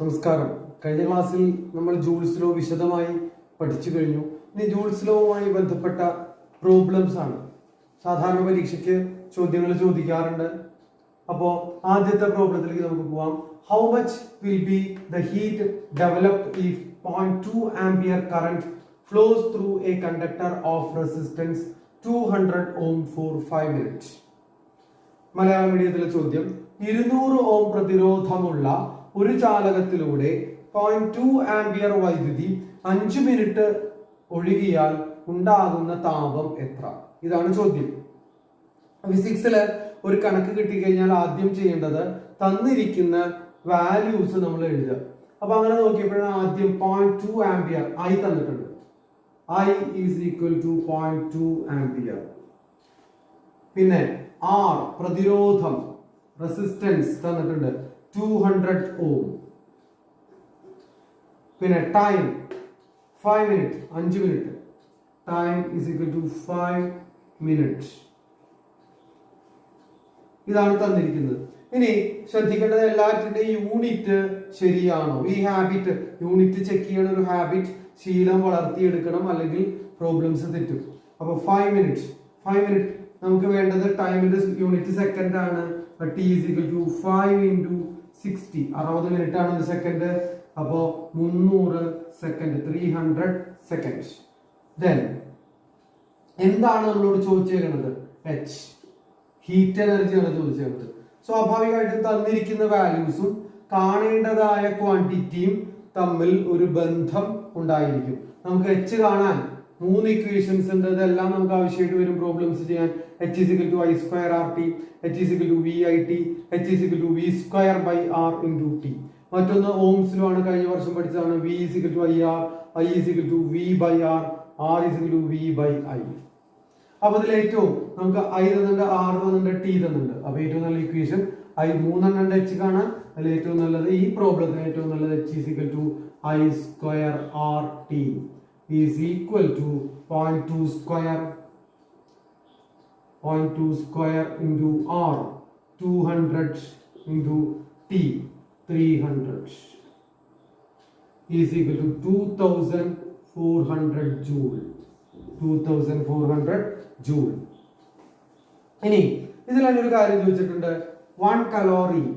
നമസ്കാരം. കഴിഞ്ഞ ക്ലാസ്സിൽ നമ്മൾ ജൂൾസ് ലോ വിശദമായി പഠിച്ചു കഴിഞ്ഞു. ഇനി ജൂൾസ് ലോവുമായി ബന്ധപ്പെട്ട പ്രോബ്ലംസ് ആണ്. സാധാരണ പരീക്ഷയ്ക്ക് ചോദ്യങ്ങൾ ചോദിക്കാറുണ്ട്. അപ്പോൾ ആദ്യത്തെ പ്രോബ്ലത്തിലേക്ക് നമുക്ക് പോവാം. How much will be the heat developed if 0.2 ampere current flows through a conductor of resistance 200 ohm for 5 minutes? Malayalam മീഡിയത്തിലെ ചോദ്യം: 200 ഓം പ്രതിരോധമുള്ള ഒരു ചാലകത്തിലൂടെ 0.2 ആംപിയർ വൈദ്യുതി 5 മിനിറ്റ് ഒഴുകിയാൽ ഉണ്ടാകുന്ന താപം എത്ര? ഇതാണ് ചോദ്യം. ഫിസിക്സില് ഒരു കണക്ക് കിട്ടിക്കഴിഞ്ഞാൽ ആദ്യം ചെയ്യേണ്ടത് തന്നിരിക്കുന്ന വാല്യൂസ് നമ്മൾ എഴുതുക. അപ്പൊ അങ്ങനെ നോക്കിയപ്പോഴാണ് ആദ്യം 0.2 ആംപിയർ ഐ തന്നിട്ടുണ്ട്. I is equal to 0.2 ampere. പിന്നെ ആർ പ്രതിരോധം റെസിസ്റ്റൻസ് തന്നിട്ടുണ്ട് 200 ohm. പിന്നെ time 5 minutes 5 minute. Time is equal to 5 minutes. ഇതാണ് തന്നിരിക്കുന്നത്. ഇനി ശ്രദ്ധിക്കേണ്ടത് എല്ലാറ്റിന്റെയും യൂണിറ്റ് ശരിയാണോ? ഈ ഹാബിറ്റ് യൂണിറ്റ് ചെക്ക് ചെയ്യണ ഒരു ഹാബിറ്റ് ശീലം വളർത്തിയെടുക്കണം, അല്ലെങ്കിൽ പ്രോബ്ലംസ് തെറ്റും. അപ്പൊ 5 minutes നമുക്ക് വേണ്ടത് ടൈമിന്റെ യൂണിറ്റ് സെക്കൻഡ് ആണ്. T is equal to 5 into 60. 60 minute ആണ് ഒരു സെക്കൻഡ്. അപ്പോ 300 സെക്കൻഡ്, 300 സെക്കൻഡ്. ദെൻ എന്താണ് നമ്മളോട് ചോദിച്ചേക്കുന്നത്? എച്ച്, ഹീറ്റ് എനർജിയാണ് ചോദിച്ചേക്കുന്നത്. സ്വാഭാവികമായിട്ടും തന്നിരിക്കുന്ന വാല്യൂസും കാണേണ്ടതായ ക്വാണ്ടിറ്റിയും തമ്മിൽ ഒരു ബന്ധം ഉണ്ടായിരിക്കും. നമുക്ക് എച്ച് കാണാൻ 3 ഇക്വേഷൻസ് ഉണ്ട്. ഇതെല്ലാം നമുക്ക് ആവശ്യമായിട്ട് വരും പ്രോബ്ലംസ് ചെയ്യാൻ. H is equal to I square RT, H is equal to VIT, H is equal to V square by R into T. മറ്റൊന്ന് ഓംസിലും ആണ്, കഴിഞ്ഞ വർഷം പഠിച്ചതാണ്. V is equal to IR, I is equal to V by R, R is equal to V by I. അപ്പൊ അതിൽ ഏറ്റവും നമുക്ക് I തന്നിട്ടുണ്ട്, R തന്നിട്ടുണ്ട്, T തന്നിട്ടുണ്ട്. അപ്പൊ ഏറ്റവും നല്ല ഇക്വേഷൻ I 3 H കാണാൻ. അതിൽ ഏറ്റവും നല്ലത് ഈ പ്രോബ്ലത്തിന് ഏറ്റവും നല്ലത് H is equal to I square RT is equal to 0.2 square into R 200 into T 300 is equal to 2400 joule. 2400 joule. ഇനി ഇതിലാണ് ഒരു കാര്യം ചോദിച്ചിട്ടുണ്ട്. 1 calorie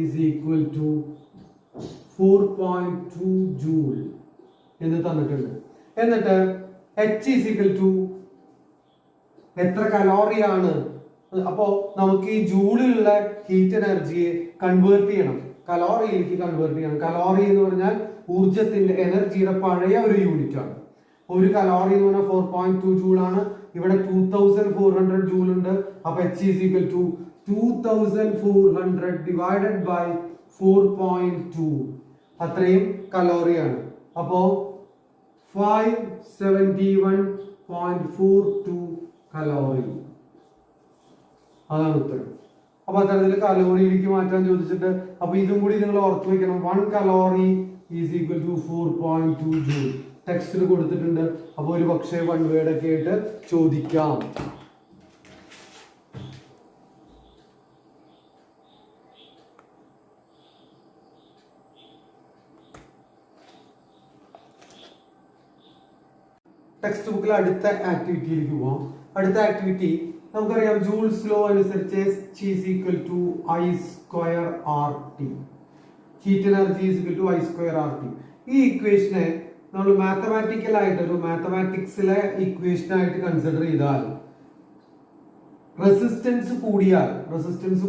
is equal to 4.2 joule എന്ന് തന്നിട്ടുണ്ട്. എന്നിട്ട് H is equal to എത്ര കലോറിയാണ്? അപ്പോ നമുക്ക് ഈ ജൂളിലുള്ള ഹീറ്റ് എനർജിയെ കൺവേർട്ട് ചെയ്യണം, കലോറിയിലേക്ക് കൺവേർട്ട് ചെയ്യണം. കലോറി എന്ന് പറഞ്ഞാൽ ഊർജത്തിന്റെ എനർജിയുടെ പഴയ ഒരു യൂണിറ്റ് ആണ്. ഒരു കലോറി എന്ന് പറഞ്ഞാൽ 4.2 ജൂൾ ആണ്. ഇവിടെ 2400 ജൂൾ ഉണ്ട്. അപ്പൊ H is equal to 2400 divided by 4.2, അത്രയും കലോറിയാണ്. അപ്പോ 571.42 കലോറി. അതാണ് ഉത്തരം. അപ്പൊ അത്തരത്തിൽ കലോറിയിലേക്ക് മാറ്റാൻ ചോദിച്ചിട്ട്, അപ്പൊ ഇതും കൂടി നിങ്ങൾ ഓർത്തു വെക്കണം. 1 calorie is equal to 4.2 joule ടെക്സ്റ്റിൽ കൊടുത്തിട്ടുണ്ട്. അപ്പൊ ഒരു പക്ഷേ വൺ വേർഡ് ഒക്കെ ആയിട്ട് ചോദിക്കാം. ടെക്സ്റ്റ് ബുക്കിൽ അടുത്ത ആക്ടിവിറ്റിയിലേക്ക് പോവാം. അടുത്ത ആക്ടിവിറ്റി നമുക്കറിയാം, ജൂൾസ് ലോ അനുസരിച്ച് H is equal to I square RT. Heat energy is equal to I square RT. ഈ ഇക്വേഷനെ നമ്മൾ മാത്തമാറ്റിക്കൽ ആയിട്ട് ഒരു മാത്തമാറ്റിക്സിലെ ഇക്വേഷൻ ആയിട്ട് കൺസിഡർ ചെയ്താൽ, റെസിസ്റ്റൻസ്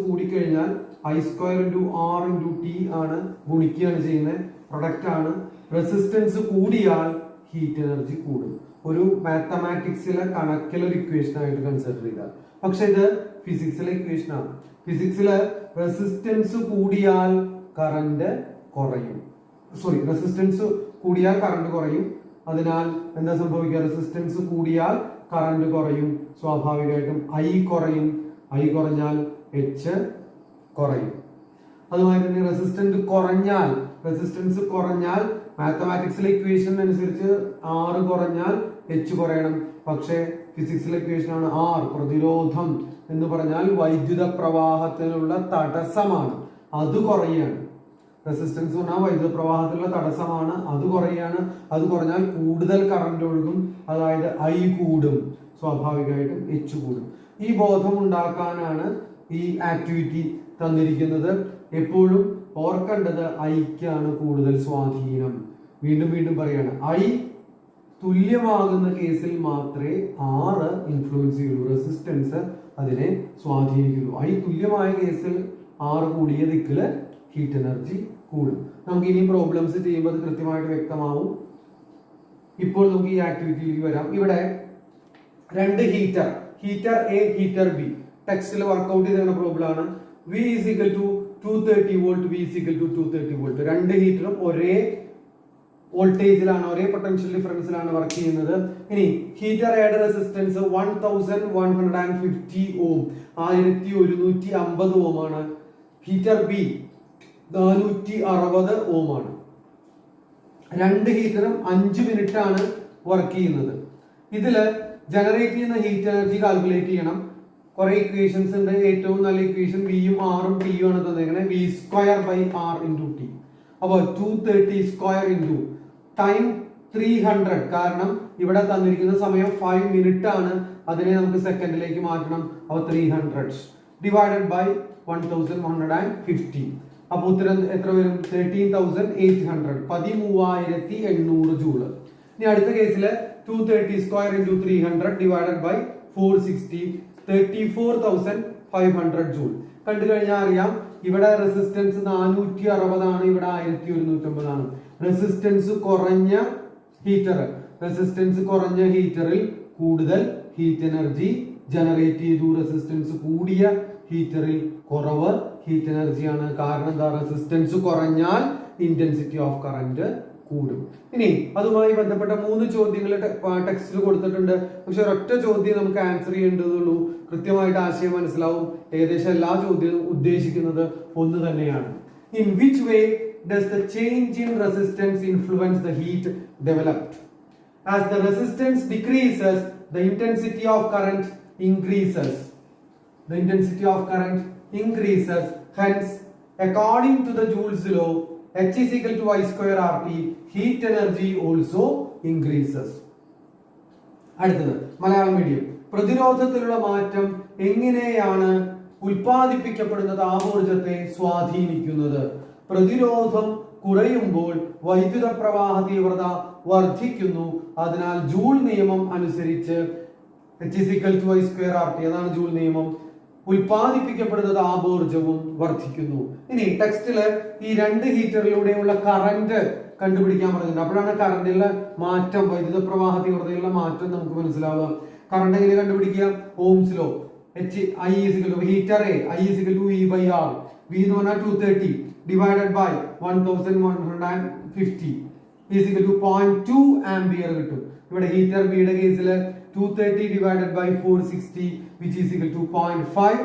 കൂടിക്കഴിഞ്ഞാൽ I square into R into T ആണ്, ഗുണിക്കുകയാണ് ചെയ്യുന്നത്, പ്രൊഡക്റ്റ് ആണ്. റെസിസ്റ്റൻസ് കൂടിയാൽ ഹീറ്റ് എനർജി കൂടും. ഒരു മാത്തമാറ്റിക്സിലെ കണക്കിലൊരു ഇക്വേഷൻ ആയിട്ട് കൺസിഡർ ചെയ്താൽ. പക്ഷെ ഇത് ഫിസിക്സിലെ ഇക്വേഷൻ ആണ്. ഫിസിക്സില് റെസിസ്റ്റൻസ് കൂടിയാൽ കറണ്ട് കുറയും. അതിനാൽ എന്താ സംഭവിക്കുക? റെസിസ്റ്റൻസ് കൂടിയാൽ കറണ്ട് കുറയും. സ്വാഭാവികമായിട്ടും I കുറഞ്ഞാൽ H കുറയും. അതുമായി തന്നെ റെസിസ്റ്റൻസ് കുറഞ്ഞാൽ മാത്തമാറ്റിക്സിലെ ഇക്വേഷൻ അനുസരിച്ച് R കുറഞ്ഞാൽ H കുറയണം. പക്ഷേ ഫിസിക്സിലെ ഇക്വേഷൻ ആണ് R പ്രതിരോധം എന്ന് പറഞ്ഞാൽ വൈദ്യുത പ്രവാഹത്തിനുള്ള തടസ്സമാണ്. അത് കുറയാണ്. റെസിസ്റ്റൻസ് പറഞ്ഞാൽ വൈദ്യുത പ്രവാഹത്തിലുള്ള തടസ്സമാണ്, അത് കുറയാണ്. അത് കുറഞ്ഞാൽ കൂടുതൽ കറണ്ട് ഒഴുകും, അതായത് ഐ കൂടും, സ്വാഭാവികമായിട്ടും എച്ച് കൂടും. ഈ ബോധം ഉണ്ടാക്കാനാണ് ഈ ആക്ടിവിറ്റി തന്നിരിക്കുന്നത്. എപ്പോഴും ഓർക്കേണ്ടത് ഐക്കാണ് കൂടുതൽ സ്വാധീനം. വീണ്ടും വീണ്ടും പറയാണ്, ഐ തുല്യമാകുന്ന കേസിൽ മാത്രമേ R ഇൻഫ്ലുവൻസ് ചെയ്യുള്ളൂ, റെസിസ്റ്റൻസ് അതിനെ സ്വാധീനിക്കുള്ളൂ. ഐ തുല്യമായ കേസിൽ R കൂടിയ ദിക്കില് ഹീറ്റ് എനർജി കൂടും. നമുക്ക് ഇനി പ്രോബ്ലംസ് ചെയ്യുമ്പോൾ അത് കൃത്യമായിട്ട് വ്യക്തമാവും. ഇപ്പോൾ നമുക്ക് ഈ ആക്ടിവിറ്റിയിലേക്ക് വരാം. ഇവിടെ രണ്ട് ഹീറ്റർ എ, ഹീറ്റർ ബി ടെക്സ്റ്റിൽ വർക്ക്ഔട്ട് ചെയ്തിരുന്ന പ്രോബ്ലം ആണ്. V is equal to 230 volt, V is equal to 230 volt. രണ്ട് ഹീറ്ററും ഒരേ വോൾട്ടേജിലാണ്, ഒരേ പൊട്ടൻഷ്യൽ ഡിഫറൻസിലാണ് വർക്ക് ചെയ്യുന്നത്. ഇനി ഹീറ്റർ എയുടെ റെസിസ്റ്റൻസ് 1150 ഓം, 1150 ഓം ആണ്. ഹീറ്റർ ബി 460 ഓം ആണ്. രണ്ട് ഹീറ്ററും 5 മിനിറ്റ് ആണ് വർക്ക് ചെയ്യുന്നത്. ഇതില് ജനറേറ്റ് ചെയ്യുന്ന ഹീറ്റ് എനർജി കാൽക്കുലേറ്റ് ചെയ്യണം. കുറെ ഇക്വേഷൻസ് ഉണ്ട്. ഏറ്റവും നല്ല ഇക്വേഷൻ വിയും ആറും ടിയും ആണ് തന്നിരിക്കുന്നത്. V square by R into T. അപ്പോൾ 230 സ്ക്വയർ ഇൻറ്റു ടൈം 300, കാരണം ഇവിടെ തന്നിരിക്കുന്ന സമയം 5 മിനിറ്റ് ആണ്, അതിനെ നമുക്ക് സെക്കൻഡിലേക്ക് മാറ്റണം. അപ്പോൾ 300 ഡിവൈഡഡ് ബൈ 1150. അപ്പൊ ഉത്തരം എത്ര വരും? 13,800, 13,800 ജൂള്. ഇനി അടുത്ത കേസില് 230 square into 300 divided by 460, 34,500 joule. കണ്ടു കഴിഞ്ഞാൽ അറിയാം, ഇവിടെ റെസിസ്റ്റൻസ് 460 ആണ്, ഇവിടെ 1150 ആണ്. റെസിസ്റ്റൻസ് കുറഞ്ഞ ഹീറ്ററിൽ കൂടുതൽ ഹീറ്റ് എനർജി ജനറേറ്റ് ചെയ്തു. റെസിസ്റ്റൻസ് കൂടിയ ഹീറ്ററിൽ കുറവ് ഹീറ്റ് എനർജിയാണ്. കാരണം എന്താ? റെസിസ്റ്റൻസ് കുറഞ്ഞാൽ ഇന്റൻസിറ്റി ഓഫ് കറന്റ് കൂടും. ഇനി അതുമായി ബന്ധപ്പെട്ട 3 ചോദ്യങ്ങൾ ടെക്സ്റ്റിൽ കൊടുത്തിട്ടുണ്ട്. പക്ഷെ ഒരൊറ്റ ചോദ്യം നമുക്ക് ആൻസർ ചെയ്യേണ്ടതുള്ളൂ. കൃത്യമായിട്ട് ആശയം മനസ്സിലാവും. ഏകദേശം എല്ലാ ചോദ്യവും ഉദ്ദേശിക്കുന്നത് ഒന്ന് തന്നെയാണ്. In which way does the change in resistance influence the heat developed? As the resistance decreases, the intensity of current increases. Hence, according to the Joule's law, H is equal to I square RT, heat energy also increases. അടുത്തത് Malayalam medium. പ്രതിരോധത്തിലുള്ള മാറ്റം എങ്ങനെയാണ് ഉൽപ്പാദിപ്പിക്കപ്പെടുന്ന താപോർജ്ജത്തെ സ്വാധീനിക്കുന്നത്? പ്രതിരോധം കുറയുമ്പോൾ വൈദ്യുത പ്രവാഹ തീവ്രത വർദ്ധിക്കുന്നു. അതിനാൽ ജൂൾ നിയമം അനുസരിച്ച് H is equal to I square RT, അതാണ് ജൂൾ നിയമം. ഉൽപ്പാദിപ്പിക്കപ്പെടുന്ന താപോർജ്ജവും വർദ്ധിക്കുന്നു. ഇനി ടെക്സ്റ്റില് ഈ രണ്ട് ഹീറ്ററിലൂടെയുള്ള കറന്റ് കണ്ടുപിടിക്കാൻ പറഞ്ഞിട്ടുണ്ട്. അപ്പോഴാണ് കറണ്ടിലുള്ള മാറ്റം, വൈദ്യുത പ്രവാഹ തീവ്രതയുള്ള മാറ്റം നമുക്ക് മനസ്സിലാവുക. കറണ്ട് എങ്ങനെ കണ്ടുപിടിക്കുക? Ohm's law. I is equal to heater A, I is equal to E by R. V എന്ന് പറഞ്ഞാൽ 230 divided by 1150 is equal to 0.2 ampere കിട്ടും. ഇവിടെ ഹീറ്റർ ബിയുടെ കേസിൽ 230 divided by 460 which is equal to 0.5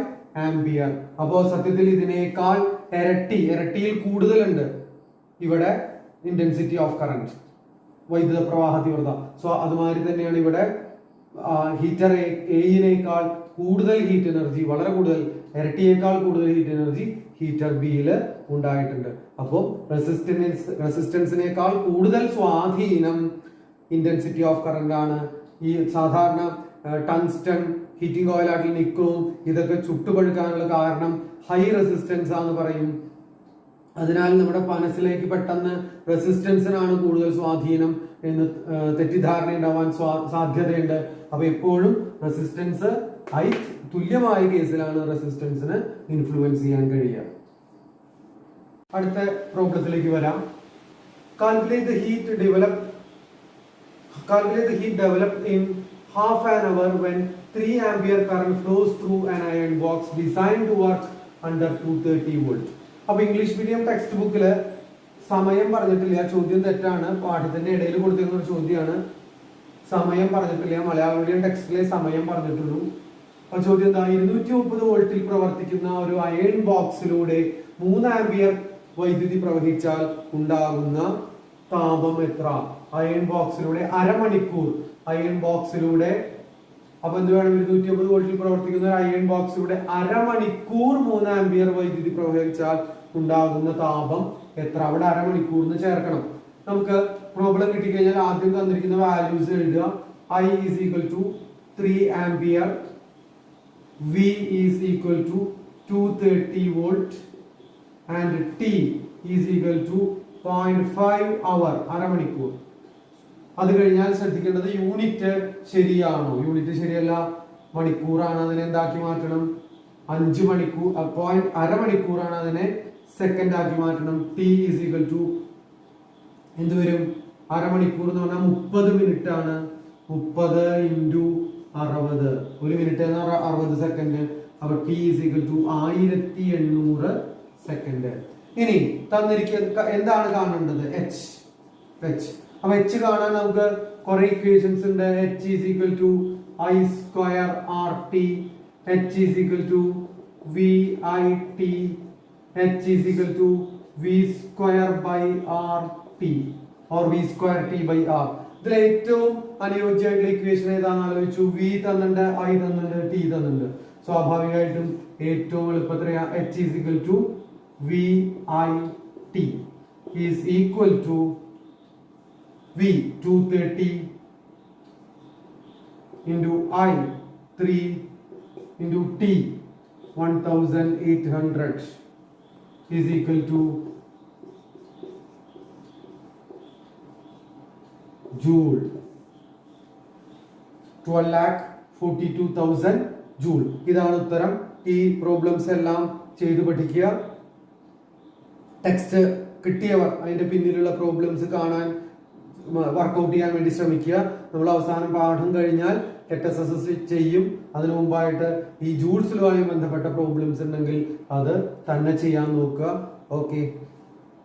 ampere. അപ്പോൾ സത്യത്തിൽ ഇതിനേക്കാൾ ഇരട്ടിയിൽ കൂടുതലുണ്ട് ഇവിടെ ഇന്റൻസിറ്റി ഓഫ് കറന്റ്, വൈദ്യുത പ്രവാഹ തീവ്രത. സോ അതുമാതിരി തന്നെയാണ് ഇവിടെ ഹീറ്റർ എയിനേക്കാൾ കൂടുതൽ ഹീറ്റ് എനർജി, വളരെ കൂടുതൽ, ഇരട്ടിയേക്കാൾ കൂടുതൽ ഹീറ്റ് എനർജി ഹീറ്റർ ബിയിൽ ഉണ്ടായിട്ടുണ്ട്. അപ്പോൾ റെസിസ്റ്റൻസിനേക്കാൾ കൂടുതൽ സ്വാധീനം ഇന്റൻസിറ്റി ഓഫ് കറന്റ് ആണ്. ഈ സാധാരണ ടങ്സ്റ്റൺ, ഹീറ്റിംഗ് ഓയിൽ ആയിട്ടുള്ള നിക്രോം ഇതൊക്കെ ചുട്ടുപഴുക്കാനുള്ള കാരണം ഹൈ റെസിസ്റ്റൻസ് ആണെന്ന് പറയും. അതിനാൽ നമ്മുടെ മനസ്സിലേക്ക് പെട്ടെന്ന് റെസിസ്റ്റൻസിനാണ് കൂടുതൽ സ്വാധീനം എന്ന് തെറ്റിദ്ധാരണ ഉണ്ടാവാൻ സാധ്യതയുണ്ട്. അപ്പൊ എപ്പോഴും റെസിസ്റ്റൻസ് ഐ തുല്യമായ കേസിലാണ് റെസിസ്റ്റൻസിന് ഇൻഫ്ലുവൻസ് ചെയ്യാൻ കഴിയുക. അടുത്ത പ്രോബ്ലത്തിലേക്ക് വരാം. Calculate the heat developed in half an hour when 3 ampere current flows through an iron box designed to work under 230 volt. അപ്പൊ ഇംഗ്ലീഷ് മീഡിയം ടെക്സ്റ്റ് ബുക്കില് സമയം പറഞ്ഞിട്ടില്ല, ചോദ്യം തെറ്റാണ്. പാഠത്തിന്റെ ഇടയിൽ കൊടുത്തിരുന്ന ഒരു ചോദ്യമാണ്, സമയം പറഞ്ഞിട്ടില്ല. മലയാളം മീഡിയം ടെക്സ്റ്റിലെ സമയം പറഞ്ഞിട്ടുള്ളൂ. അപ്പൊ ചോദ്യം എന്താ? 230 വോൾട്ടിൽ പ്രവർത്തിക്കുന്ന ഒരു അയൺ ബോക്സിലൂടെ 3 ആംപിയർ വൈദ്യുതി പ്രവഹിച്ചാൽ ഉണ്ടാകുന്ന താപം എത്ര? അയൺ ബോക്സിലൂടെ അരമണിക്കൂർ, അയൺ ബോക്സിലൂടെ, അപ്പൊ എന്ത് വേണം? 230 വോൾട്ടിൽ പ്രവർത്തിക്കുന്ന ഒരു അയൺ ബോക്സിലൂടെ അരമണിക്കൂർ 3 ആംപിയർ വൈദ്യുതി പ്രവഹിച്ചാൽ ഉണ്ടാകുന്ന താപം എത്ര? അവിടെ അരമണിക്കൂറിന് ചേർക്കണം. നമുക്ക് പ്രോബ്ലം കിട്ടിക്കഴിഞ്ഞാൽ ആദ്യം തന്നിരിക്കുന്ന വാല്യൂസ് എഴുതുക. I is equal to 3 ampere, V is equal to 230 volt and T is equal to 0.5 hour, അരമണിക്കൂർ. അത് കഴിഞ്ഞാൽ ശ്രദ്ധിക്കേണ്ടത് യൂണിറ്റ് ശരിയാണോ? യൂണിറ്റ് ശരിയല്ല, മണിക്കൂറാണ്, അതിനെ എന്താക്കി മാറ്റണം? 5 മണിക്കൂർ, അരമണിക്കൂറാണ്, അതിനെ സെക്കൻഡ് ആക്കി മാറ്റണം. ടി ഈസ് ഈക്വൽ ടു എന്ത് വരും? അരമണിക്കൂർ എന്ന് പറഞ്ഞാൽ 30 മിനിറ്റ് ആണ്. 30 × 60, 1 മിനിറ്റ് എന്ന് പറഞ്ഞാൽ 60 സെക്കൻഡ്. അപ്പൊ T is equal to 1800 second. ഇനി തന്നിരിക്കുന്ന എന്താണ് കാണേണ്ടത്? എച്ച്. അപ്പൊ എച്ച് കാണാൻ നമുക്ക് കുറെ ഇക്വേഷൻസ് ഉണ്ട്. H is equal to I square RT, H is equal to VIT, H is equal to V square by RT or V square T by R. ഇതിൽ ഏറ്റവും അനുയോജ്യമായിട്ടുള്ള ഇക്വേഷൻ ഏതാണെന്ന് ആലോചിച്ചു. V തന്നിട്ടുണ്ട്, I തന്നിട്ടുണ്ട്, T തന്നിട്ടുണ്ട്. സ്വാഭാവികമായിട്ടും ഏറ്റവും എളുപ്പത്തിൽ H is equal to VIT is equal to V 230 into I 3 into T 1800 is equal to joule. 12,42,000 joule. ഇതാണ് ഉത്തരം. ഈ പ്രോബ്ലംസ് എല്ലാം ചെയ്തു പഠിക്കുക. ടെക്സ്റ്റ് കിട്ടിയവർ അതിന്റെ പിന്നിലുള്ള പ്രോബ്ലംസ് കാണാൻ വർക്ക്ഔട്ട് ചെയ്യാൻ വേണ്ടി ശ്രമിക്കുക. നമ്മൾ അവസാനം പാഠം കഴിഞ്ഞാൽ HSS ചെയ്യും. അതിനു മുമ്പായിട്ട് ഈ ജൂൾസിലുമായി ബന്ധപ്പെട്ട പ്രോബ്ലംസ് ഉണ്ടെങ്കിൽ അത് തന്നെ ചെയ്യാൻ നോക്കുക. ഓക്കെ.